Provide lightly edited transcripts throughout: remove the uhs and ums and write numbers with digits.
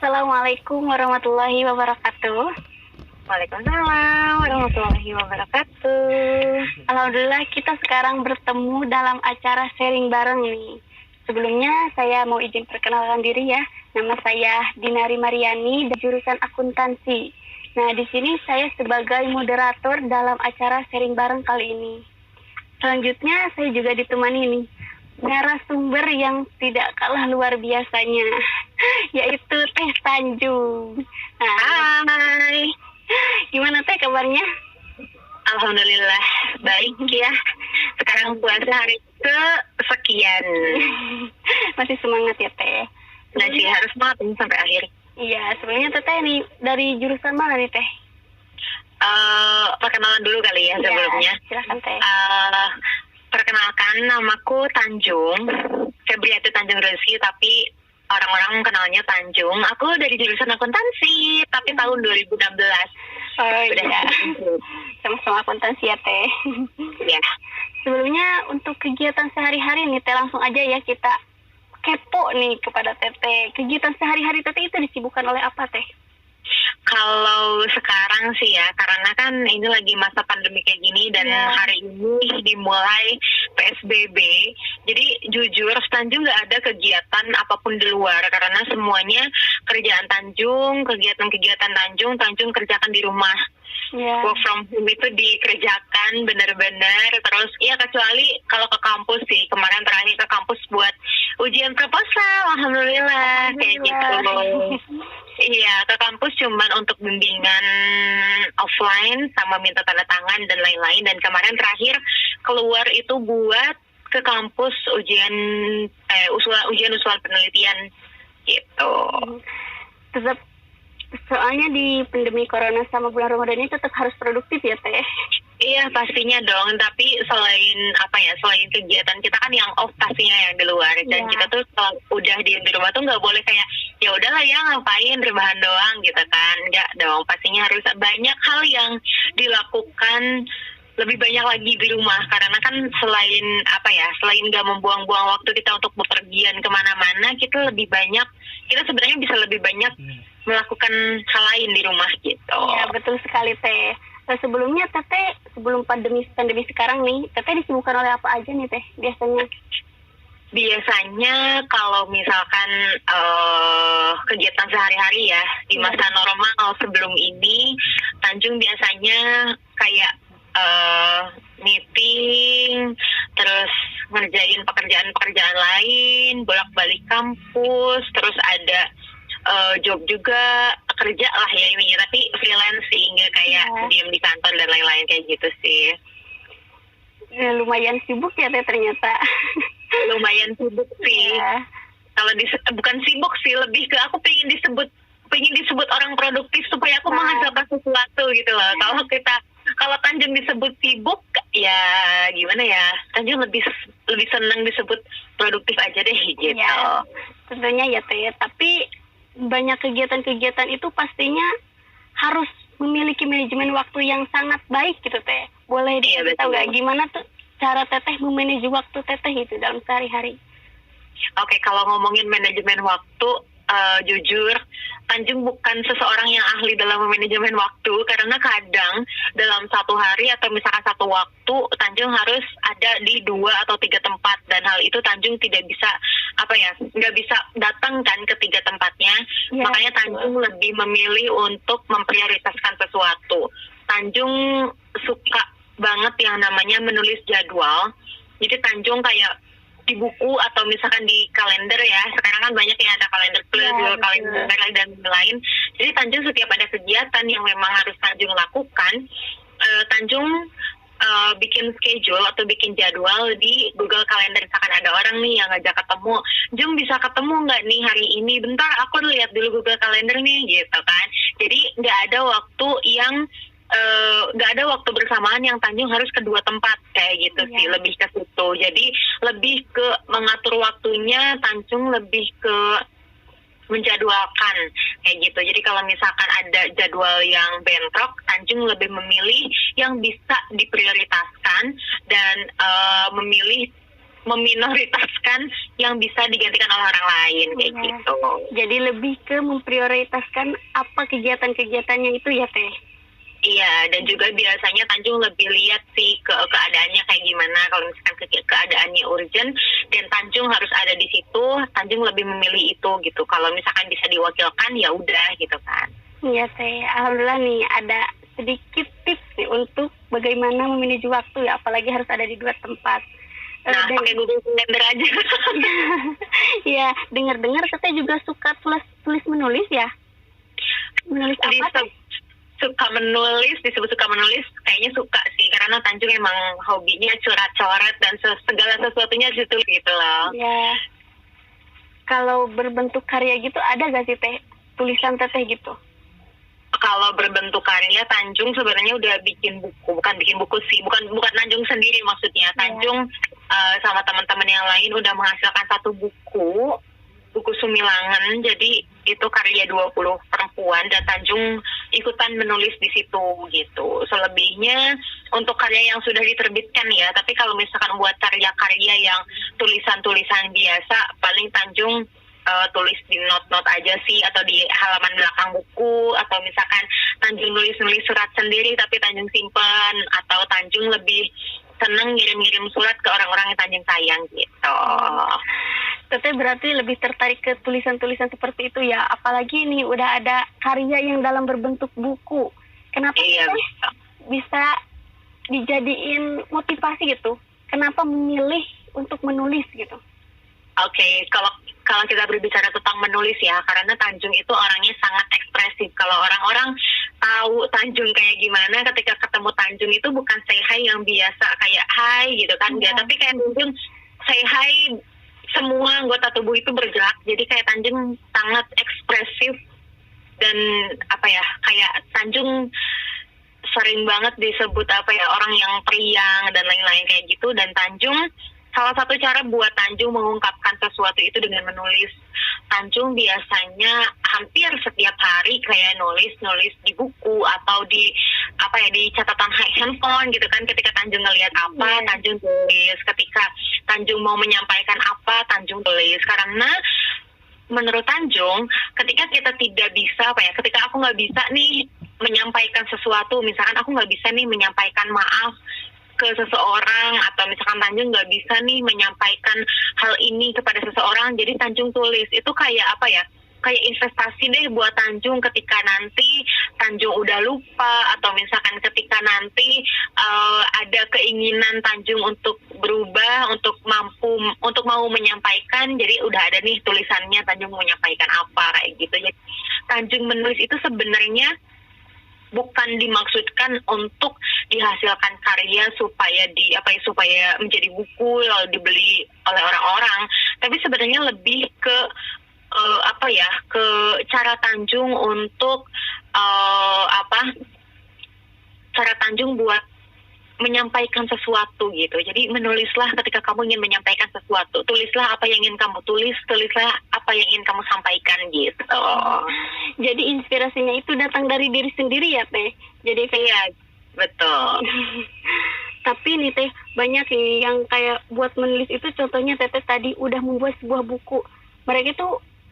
Assalamualaikum warahmatullahi wabarakatuh. Waalaikumsalam warahmatullahi wabarakatuh. Alhamdulillah kita sekarang bertemu dalam acara sharing bareng nih. Sebelumnya saya mau izin perkenalkan diri ya. Nama saya Dinari Mariani dari jurusan akuntansi. Nah, di sini saya sebagai moderator dalam acara sharing bareng kali ini. Selanjutnya saya juga ditemani nih narasumber yang tidak kalah luar biasanya, yaitu Teh Tanjung. Nah, Hai. gimana Teh kabarnya? Alhamdulillah baik ya. Sekarang puasa hari kesekian. Masih semangat ya Teh? Masih harus semangat ini sampai akhir. Iya, sebenarnya Teh nih dari jurusan mana nih Teh? Perkenalan dulu kali ya sebelumnya. Silakan Teh. Perkenalkan, namaku Tanjung, Febriati Tanjung Rezeki, tapi orang-orang kenalnya Tanjung. Aku dari jurusan akuntansi, tapi tahun 2016. Oh Udah iya, sama-sama akuntansi ya Teh. Ya. Sebelumnya untuk kegiatan sehari-hari nih Teh, langsung aja ya kita kepo nih kepada Teteh. Kegiatan sehari-hari Teteh itu disibukkan oleh apa Teh? Kalau sekarang sih ya, karena kan ini lagi masa pandemi kayak gini dan hari ini dimulai PSBB. Jadi jujur Tanjung nggak ada kegiatan apapun di luar karena semuanya kerjaan Tanjung, kegiatan-kegiatan Tanjung kerjakan di rumah. Work from home itu dikerjakan benar-benar. Terus ya kecuali kalau ke kampus sih, kemarin terakhir ke kampus buat ujian proposal, alhamdulillah kayak gitu. Iya, ke kampus cuman untuk bimbingan offline sama minta tanda tangan dan lain-lain. Dan kemarin terakhir keluar itu buat ke kampus ujian penelitian gitu. Tetap, soalnya di pandemi corona sama bulan Ramadan ini tetap harus produktif ya Teh. Iya pastinya dong, tapi selain kegiatan kita kan yang off pastinya yang di luar, dan kita tuh kalau udah di rumah tuh nggak boleh kayak ya udahlah ya ngapain rebahan doang gitu kan, nggak dong, pastinya harus banyak hal yang dilakukan lebih banyak lagi di rumah karena kan selain nggak membuang-buang waktu kita untuk bepergian kemana-mana, kita sebenarnya bisa lebih banyak melakukan hal lain di rumah gitu. Ya betul sekali Teh. Nah, sebelumnya Teteh, sebelum pandemi sekarang nih, Teteh disibukkan oleh apa aja nih Teh biasanya? Biasanya kalau misalkan kegiatan sehari-hari ya di masa normal sebelum ini, Tanjung biasanya kayak meeting, terus ngerjain pekerjaan lain, bolak-balik kampus, terus ada job juga, kerja lah ya ini, tapi freelance sih, nggak kayak diem di kantor dan lain-lain kayak gitu sih. Ya, lumayan sibuk ya Teh ternyata. Lumayan sibuk sih. Kalau bukan sibuk sih, lebih ke aku pengen disebut orang produktif supaya aku menghasilkan sesuatu gitu loh. Kalau Tanjung disebut sibuk, ya gimana ya? Tanjung lebih senang disebut produktif aja deh gitu. Ya, tentunya ya Teh. Tapi banyak kegiatan-kegiatan itu pastinya harus memiliki manajemen waktu yang sangat baik gitu Teh. Boleh tahu nggak gimana tuh cara Teteh memanage waktu Teteh itu dalam sehari-hari? Oke, kalau ngomongin manajemen waktu, jujur Tanjung bukan seseorang yang ahli dalam manajemen waktu karena kadang dalam satu hari atau misalkan satu waktu Tanjung harus ada di 2 atau 3 tempat, dan hal itu Tanjung nggak bisa datang kan ke 3 tempatnya. Makanya Tanjung lebih memilih untuk memprioritaskan sesuatu. Tanjung suka banget yang namanya menulis jadwal. Jadi Tanjung kayak di buku atau misalkan di kalender ya, sekarang kan banyak yang ada kalender plus, kalender dan lain. Jadi Tanjung setiap ada kegiatan yang memang harus Tanjung lakukan, Tanjung bikin schedule atau bikin jadwal di Google Calendar. Misalkan ada orang nih yang ngajak ketemu, Jung bisa ketemu nggak nih hari ini? Bentar aku lihat dulu Google Calendar nih gitu kan. Jadi nggak ada waktu bersamaan yang Tanjung harus ke 2 tempat kayak gitu sih, lebih ke situ. Jadi lebih ke mengatur waktunya, Tanjung lebih ke menjadwalkan kayak gitu. Jadi kalau misalkan ada jadwal yang bentrok, Tanjung lebih memilih yang bisa diprioritaskan dan memilih meminoritaskan yang bisa digantikan oleh orang lain kayak Iya. gitu. Jadi lebih ke memprioritaskan apa kegiatan-kegiatannya itu ya Teh. Iya, dan juga biasanya Tanjung lebih lihat sih keadaannya kayak gimana. Kalau misalkan keadaannya urgent dan Tanjung harus ada di situ, Tanjung lebih memilih itu gitu. Kalau misalkan bisa diwakilkan ya udah gitu kan. Iya Teh, alhamdulillah nih ada sedikit tips nih untuk bagaimana memanage waktu ya, apalagi harus ada di dua tempat. Nah, Dan pakai Google Calendar aja. ya, dengar-dengar Teteh juga suka tulis menulis ya? Menulis apa Teh? Suka menulis, disebut suka menulis, kayaknya suka sih, karena Tanjung emang hobinya coret-coret dan segala sesuatunya ditulis gitu loh. Ya, kalau berbentuk karya gitu ada gak sih Teh? Tulisan Teteh gitu? Kalau berbentuk karya, Tanjung sebenarnya udah bikin buku, bukan bikin buku sih, bukan Tanjung sendiri maksudnya. Tanjung sama teman-teman yang lain udah menghasilkan satu buku Sumilangan, jadi itu karya 20 perempuan dan Tanjung ikutan menulis di situ gitu. Selebihnya untuk karya yang sudah diterbitkan ya, tapi kalau misalkan buat karya-karya yang tulisan-tulisan biasa, paling Tanjung tulis di note-note aja sih, atau di halaman belakang buku, atau misalkan Tanjung nulis-nulis surat sendiri tapi Tanjung simpan, atau Tanjung lebih seneng ngirim-ngirim surat ke orang-orang yang Tanjung sayang gitu. Teteh berarti lebih tertarik ke tulisan-tulisan seperti itu ya, apalagi nih udah ada karya yang dalam berbentuk buku. Kenapa bisa dijadiin motivasi gitu? Kenapa memilih untuk menulis gitu? Oke, kalau kita berbicara tentang menulis ya, karena Tanjung itu orangnya sangat ekspresif. Kalau orang-orang tahu Tanjung kayak gimana, ketika ketemu Tanjung itu bukan say hi yang biasa kayak hai gitu kan, enggak, tapi kayak Tanjung say hi, semua anggota tubuh itu bergerak. Jadi kayak Tanjung sangat ekspresif dan kayak Tanjung sering banget disebut orang yang periang dan lain-lain kayak gitu. Dan Tanjung, salah satu cara buat Tanjung mengungkapkan sesuatu itu dengan menulis. Tanjung biasanya hampir setiap hari kayak nulis di buku atau di di catatan handphone gitu kan. Ketika Tanjung ngelihat apa, Tanjung tulis. Ketika Tanjung mau menyampaikan apa, Tanjung tulis. Karena menurut Tanjung, ketika kita tidak bisa ketika aku nggak bisa nih menyampaikan sesuatu, misalkan aku nggak bisa nih menyampaikan maaf ke seseorang, atau misalkan Tanjung nggak bisa nih menyampaikan hal ini kepada seseorang, jadi Tanjung tulis. Itu kayak kayak investasi deh buat Tanjung ketika nanti Tanjung udah lupa, atau misalkan ketika nanti ada keinginan Tanjung untuk berubah, untuk mau menyampaikan, jadi udah ada nih tulisannya Tanjung mau menyampaikan apa kayak gitu. Jadi Tanjung menulis itu sebenarnya bukan dimaksudkan untuk dihasilkan karya supaya supaya menjadi buku lalu dibeli oleh orang-orang, tapi sebenarnya lebih ke ke cara Tanjung untuk cara Tanjung buat menyampaikan sesuatu gitu. Jadi menulislah ketika kamu ingin menyampaikan sesuatu. Tulislah apa yang ingin kamu tulis, tulislah apa yang ingin kamu sampaikan gitu. Jadi inspirasinya itu datang dari diri sendiri ya Teh? Jadi iya, betul. Tapi nih Teh, banyak nih yang kayak buat menulis itu, contohnya Teteh tadi udah membuat sebuah buku. Mereka itu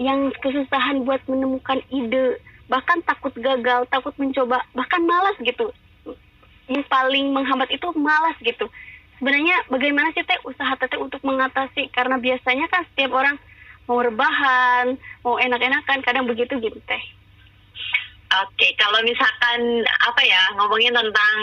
yang kesusahan buat menemukan ide, bahkan takut gagal, takut mencoba, bahkan malas gitu. Yang paling menghambat itu malas gitu. Sebenarnya bagaimana sih Teh usaha Teteh untuk mengatasi? Karena biasanya kan setiap orang mau rebahan, mau enak-enakan, kadang begitu gitu Teh. Oke, kalau misalkan ngomongin tentang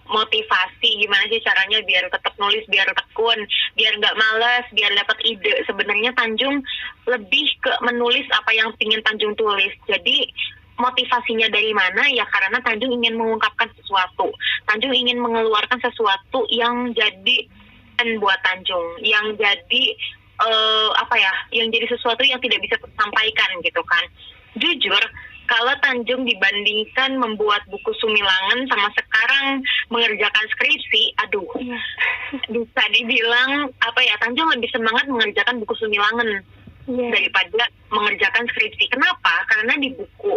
motivasi, gimana sih caranya biar tetap nulis, biar tekun, biar nggak malas, biar dapat ide. Sebenarnya Tanjung lebih ke menulis apa yang ingin Tanjung tulis. Jadi motivasinya dari mana? Ya karena Tanjung ingin mengungkapkan sesuatu. Tanjung ingin mengeluarkan sesuatu yang jadi buat Tanjung, yang jadi yang jadi sesuatu yang tidak bisa tersampaikan gitu kan. Jujur, kalau Tanjung dibandingkan membuat buku Sumilangan sama sekarang mengerjakan skripsi, bisa dibilang Tanjung lebih semangat mengerjakan buku Sumilangan daripada mengerjakan skripsi. Kenapa? Karena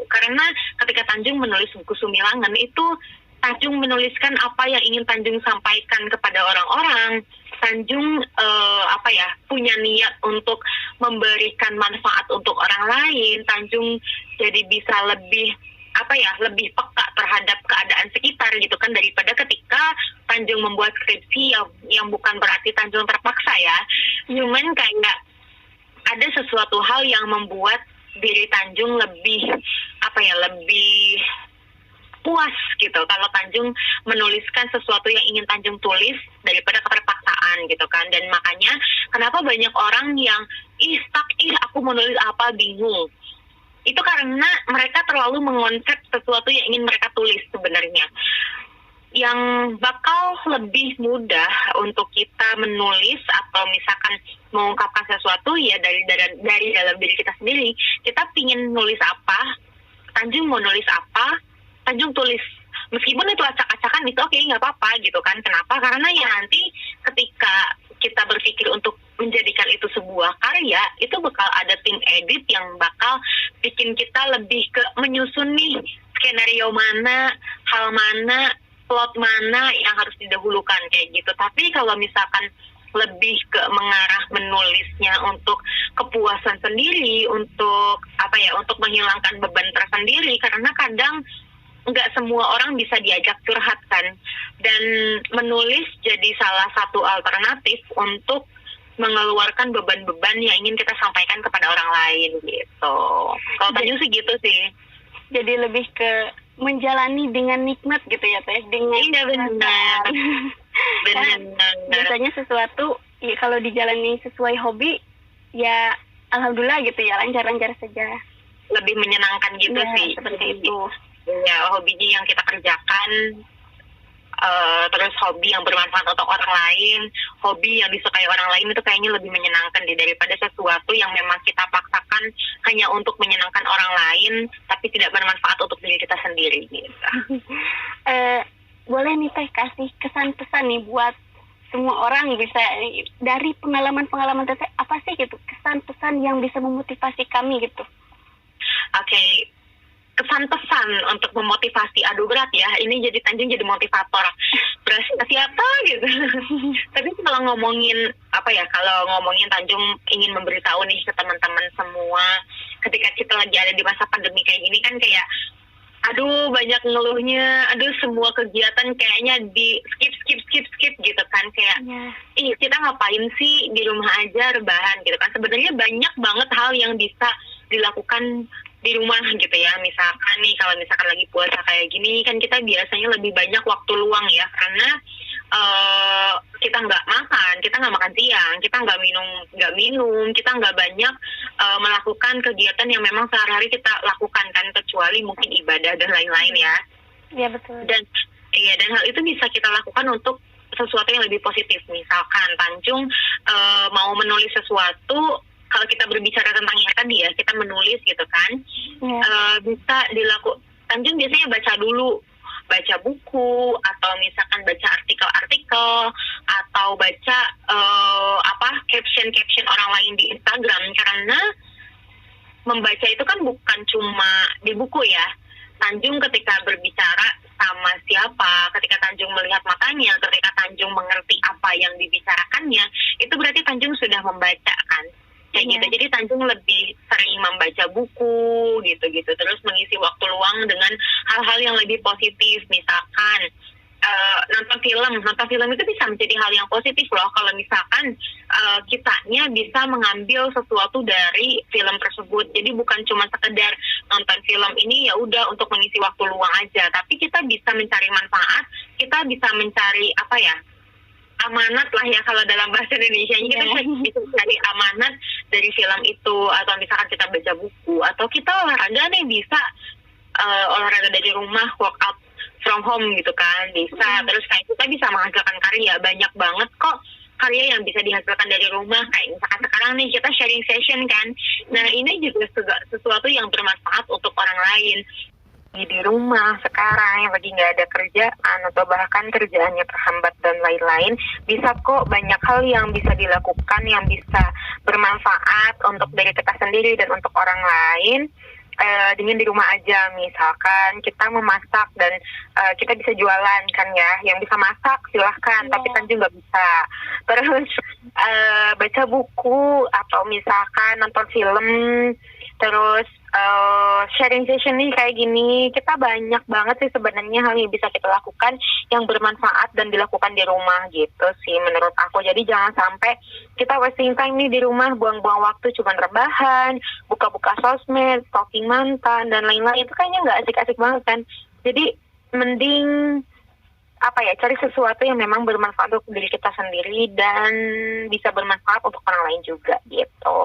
karena ketika Tanjung menulis buku Sumilangan itu Tanjung menuliskan apa yang ingin Tanjung sampaikan kepada orang-orang. Tanjung punya niat untuk memberikan manfaat untuk orang lain, Tanjung jadi bisa lebih lebih peka terhadap keadaan sekitar gitu kan, daripada ketika Tanjung membuat skripsi yang bukan berarti Tanjung terpaksa ya, cuman kayak ada sesuatu hal yang membuat diri Tanjung lebih lebih puas gitu kalau Tanjung menuliskan sesuatu yang ingin Tanjung tulis daripada keterpaksaan gitu kan. Dan makanya kenapa banyak orang yang aku mau nulis apa, bingung, itu karena mereka terlalu mengonsep sesuatu yang ingin mereka tulis sebenarnya. Yang bakal lebih mudah untuk kita menulis atau misalkan mengungkapkan sesuatu ya dari dalam diri kita sendiri. Kita pingin nulis apa, Tanjung mau nulis apa, Tanjung tulis. Meskipun itu acak-acakan, itu oke, nggak apa-apa gitu kan. Kenapa? Karena ya nanti ketika kita berpikir untuk menjadikan itu sebuah karya, itu bakal ada tim edit yang bakal bikin kita lebih ke menyusun nih skenario mana, hal mana, plot mana yang harus didahulukan kayak gitu. Tapi kalau misalkan lebih ke mengarah menulisnya untuk kepuasan sendiri, untuk untuk menghilangkan beban tersendiri, karena kadang nggak semua orang bisa diajak curhat kan, dan menulis jadi salah satu alternatif untuk mengeluarkan beban-beban yang ingin kita sampaikan kepada orang lain gitu. Kalau Tanjung sih gitu sih. Jadi lebih ke menjalani dengan nikmat gitu ya Teh, dengan benar. Biasanya sesuatu ya, kalau dijalani sesuai hobi ya alhamdulillah gitu ya, lancar-lancar saja. Lebih menyenangkan gitu ya, sih. Seperti itu. Ya, hobinya yang kita kerjakan, terus hobi yang bermanfaat untuk orang lain, hobi yang disukai orang lain, itu kayaknya lebih menyenangkan daripada sesuatu yang memang kita paksakan hanya untuk menyenangkan orang lain tapi tidak bermanfaat untuk diri kita sendiri gitu. Boleh nih Teh kasih kesan-pesan nih buat semua orang, bisa dari pengalaman-pengalaman Teh, apa sih gitu kesan-pesan yang bisa memotivasi kami gitu? Oke. Kesan-pesan untuk memotivasi, aduh berat ya, ini jadi Tanjung jadi motivator berasa siapa gitu. Tapi kalau ngomongin Tanjung ingin memberitahu nih ke teman-teman semua, ketika kita lagi ada di masa pandemi kayak gini kan, kayak aduh banyak ngeluhnya, aduh semua kegiatan kayaknya di skip gitu kan, kayak kita ngapain sih di rumah aja rebahan gitu kan. Sebenarnya banyak banget hal yang bisa dilakukan di rumah gitu ya. Misalkan nih kalau misalkan lagi puasa kayak gini kan, kita biasanya lebih banyak waktu luang ya, karena kita nggak makan siang, kita nggak minum, kita nggak banyak melakukan kegiatan yang memang sehari-hari kita lakukan kan, kecuali mungkin ibadah dan lain-lain ya. Iya betul. Dan hal itu bisa kita lakukan untuk sesuatu yang lebih positif. Misalkan Tanjung mau menulis sesuatu, kalau kita berbicara tentang yang tadi ya, kita menulis gitu kan, bisa Tanjung biasanya baca buku, atau misalkan baca artikel-artikel, atau baca caption orang lain di Instagram. Karena membaca itu kan bukan cuma di buku ya. Tanjung ketika berbicara sama siapa, ketika Tanjung melihat matanya, ketika Tanjung mengerti apa yang dibicarakannya, itu berarti Tanjung sudah membaca kan. Kayak gitu. Jadi Tanjung lebih sering membaca buku gitu-gitu, terus mengisi waktu luang dengan hal-hal yang lebih positif. Misalkan nonton film itu bisa menjadi hal yang positif loh, kalau misalkan kitanya bisa mengambil sesuatu dari film tersebut. Jadi bukan cuma sekedar nonton film ini ya udah untuk mengisi waktu luang aja, tapi kita bisa mencari manfaat, kita bisa mencari amanat lah ya kalau dalam bahasa Indonesia. Kita bisa cari amanat dari film itu, atau misalkan kita baca buku, atau kita olahraga nih, bisa olahraga dari rumah, workout from home gitu kan, bisa. Terus kayak kita bisa menghasilkan karya, banyak banget kok karya yang bisa dihasilkan dari rumah. Kayak misalkan sekarang nih kita sharing session kan, nah ini juga sesuatu yang bermanfaat untuk orang lain. Di rumah sekarang yang lagi nggak ada kerjaan, atau bahkan kerjaannya terhambat dan lain-lain, bisa kok banyak hal yang bisa dilakukan yang bisa bermanfaat untuk diri kita sendiri dan untuk orang lain. dingin di rumah aja. Misalkan kita memasak dan kita bisa jualan kan ya. Yang bisa masak silahkan, tapi Tanjung nggak bisa. Terus baca buku atau misalkan nonton film, terus sharing session nih kayak gini. Kita banyak banget sih sebenarnya hal yang bisa kita lakukan yang bermanfaat dan dilakukan di rumah gitu sih menurut aku. Jadi jangan sampai kita wasting time nih di rumah, buang-buang waktu cuman rebahan, buka-buka sosmed, stalking mantan dan lain-lain. Itu kayaknya nggak asik-asik banget kan. Jadi mending cari sesuatu yang memang bermanfaat untuk diri kita sendiri dan bisa bermanfaat untuk orang lain juga gitu.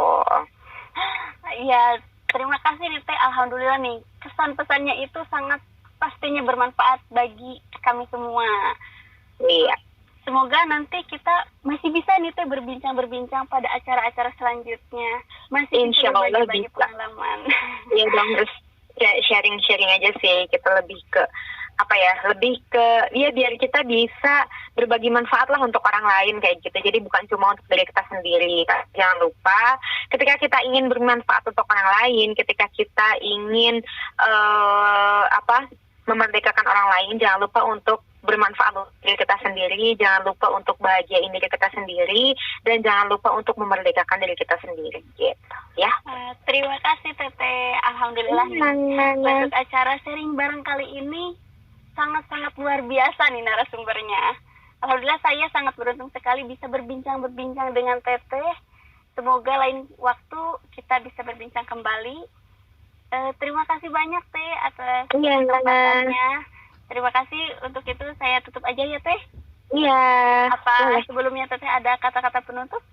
Ya, terima kasih nih Teh. Alhamdulillah nih, pesan-pesannya itu sangat pastinya bermanfaat bagi kami semua. Iya. Semoga nanti kita masih bisa nih Teh berbincang-berbincang pada acara-acara selanjutnya. Masih Insya Allah berbagi bisa. Pengalaman. Iya dong, terus sharing-sharing aja sih. Kita lebih ke biar kita bisa berbagi manfaat lah untuk orang lain kayak gitu. Jadi bukan cuma untuk diri kita sendiri. Jangan lupa ketika kita ingin bermanfaat untuk orang lain, ketika kita ingin memerdekakan orang lain, jangan lupa untuk bermanfaat untuk diri kita sendiri, jangan lupa untuk bahagiain diri kita sendiri, dan jangan lupa untuk memerdekakan diri kita sendiri gitu ya. Terima kasih Teteh. Alhamdulillah untuk acara sharing bareng kali ini sangat-sangat luar biasa nih narasumbernya. Alhamdulillah saya sangat beruntung sekali bisa berbincang-berbincang dengan Teteh. Semoga lain waktu kita bisa berbincang kembali. Terima kasih banyak Teh atas kesempatannya. Terima kasih. Untuk itu saya tutup aja ya Teh. Iya. Apa sebelumnya Teteh ada kata-kata penutup?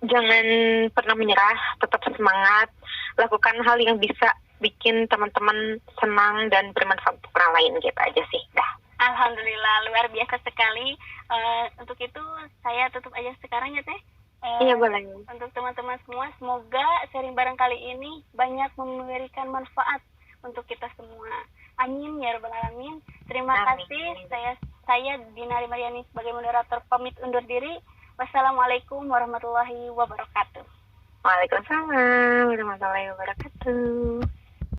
Jangan pernah menyerah, tetap semangat, lakukan hal yang bisa bikin teman-teman senang dan bermanfaat untuk orang lain gitu aja sih. Dah. Alhamdulillah luar biasa sekali. Untuk itu saya tutup aja sekarang ya Teh. Iya boleh. Untuk teman-teman semua, semoga sharing bareng kali ini banyak memberikan manfaat untuk kita semua. Amin ya rabbal alamin. Terima kasih. Saya Dinari Mariani sebagai moderator pamit undur diri. Wassalamualaikum warahmatullahi wabarakatuh. Waalaikumsalam warahmatullahi wabarakatuh.